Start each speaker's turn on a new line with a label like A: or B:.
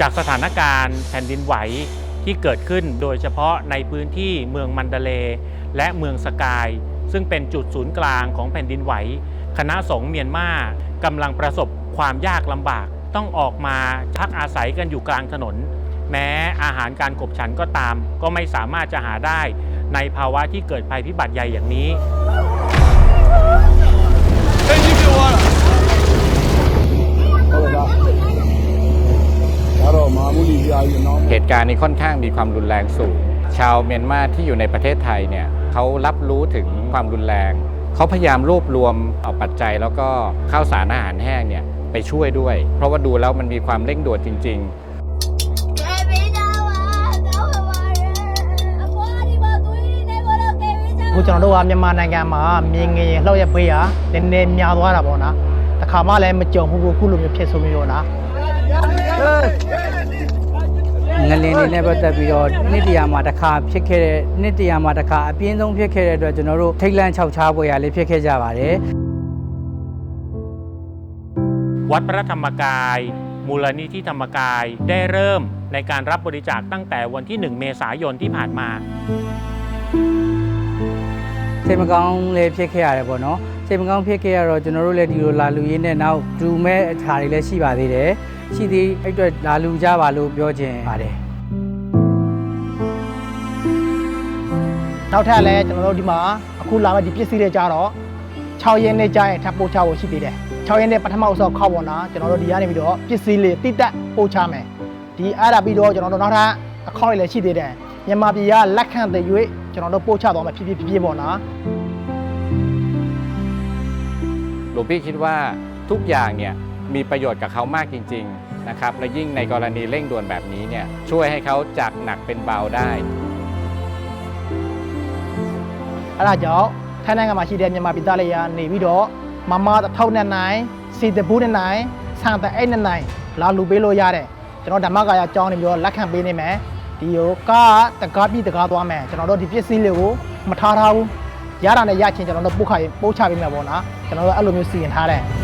A: จากสถานการณ์แผ่นดินไหวที่เกิดขึ้นโดยเฉพาะในพื้นที่เมืองมันดาเลย์และเมืองสกายซึ่งเป็นจุดศูนย์กลางของแผ่นดินไหวคณะสงฆ์เมียนมากำลังประสบความยากลำบากต้องออกมาพักอาศัยกันอยู่กลางถนนแม้อาหารการขบฉันก็ตามก็ไม่สามารถจะหาได้ในภาวะที่เกิดภัยพิบัติใหญ่อย่างนี้
B: เหตุการณ์นี้ค่อนข้างมีความรุนแรงสูงชาวเมียนมาที่อยู่ในประเทศไทยเนี่ยเขารับรู้ถึงความรุนแรงเขาพยายามรวบรวมเอาปัจจัยแล้วก็ข้าวสารอาหารแห้งเนี่ยไปช่วยด้วยเพราะว่าดูแล้วมันมีความเร่งด่วนจริงๆ
C: ခုကျွန်တော်တို့ကမြန်မာနိုင်ငံမှာမြင်းငယ်လှောက်ရပေးရနည်းနည်းများသွားတာပေါ့နော်တခါမှလည်းမကြုံဘူးခုလိုမျိုးဖြစ်ဆိုမျိုးလား
D: ငလင်းလေးနဲ့ပတ်သက်ပြီးတော့နှစ်တရာမှာတစ်ခါဖြစ်ခဲ့တဲ့နှစ်တရာမှာတစ်ခါအပြင်းဆုံးဖြစ်ခဲ့တဲ့အတွက်ကျွန်တော်တို့ထိတ်လန့်ခြောက်ခြားပွဲရလေးဖြစ်ခဲ့ကြပါတယ်
A: วัดพระธรรมกายมูลนิธิธรรมกายได้เริ่มในการรับบริจาคตั้งแต่วันที่1 เมษายนที่ผ่านมา
D: စိတ်မကောင်းလေးဖြစ်ခဲ့ရတယ်ပေါ့နော်စိတ်မကောင်းဖြစ်ခဲ့ရတော့ကျွန်တော်တို့လည်းဒီလိုလာလူရင်းနဲ့နောက်ဒူမဲ့အခါတွေလည်းရှိပါသေးတယ်ရှိသေးအဲ့အတွက်လာလူကြပါလို့ပြောချင်ပါတယ်
C: နောက်ထပ်လည်းကျွန်တော်တို့ဒီမှာအခုလာမဲ့ဒီပစ္စည်းတွေကြတော့6ရက်နေ့ကြာရင်ထပ်ပို့ချဖို့ရှိသေးတယ်6ရက်နေ့ပထမဆုံးခောက်ပေါ်နာကျွန်တော်တို့ဒီကနေပြီးတော့ပစ္စည်းလေးတိတက်ပို့ချမယ်ဒီအဲ့ဒါပြီးတော့ကျွန်တော်တို့နောက်ထပ်အခောက်တွေလည်းရှိသေးတယ်မြန်မာပြည်ကလက်ခံတဲ့ရွေးကျွန်တော်တို့ပို့ချသွားမယ်ဖြည်းဖြည်းပေါ့နော်
B: หลวงพี่คิดว่าทุกอย่างเนี่ยมีประโยชน์กับเขามากจริงๆนะครับและยิ่งในกรณีเร่งด่วนแบบนี้เนี่ยช่วยให้เขาจากหนักเป็นเบาได้
C: အဲ့ဒါကြောင့်ထိုင်းနိုင်ငံမှာရှိတဲ့မြန်မာပြည်သားတွေကနေပြီးတော့မမတစ်ထုပ်နဲ့နိုင်စီတဘူးနဲ့နိုင်ဆန်တဲ့အိတ်နဲ့နိုင်လာလူပေးလို့ရတယ်ကျွန်တော်ဓမ္မကာယအကြောင်းနေပြီးတော့လက်ခံပေးနေမယ်ဒီကိုကားတကားပြီးတကားသွားမယ်ကျွန်တော်တို့ဒီပစ္စည်းလေးကိုမထားဘူးရတာနဲ့ရချင်းကျွန်တော်တို့ပို့ချပေးမယ်ပေါ့နော်ကျွန်တော်တို့အဲ့လိုမျိုးစီရင်ထားတယ်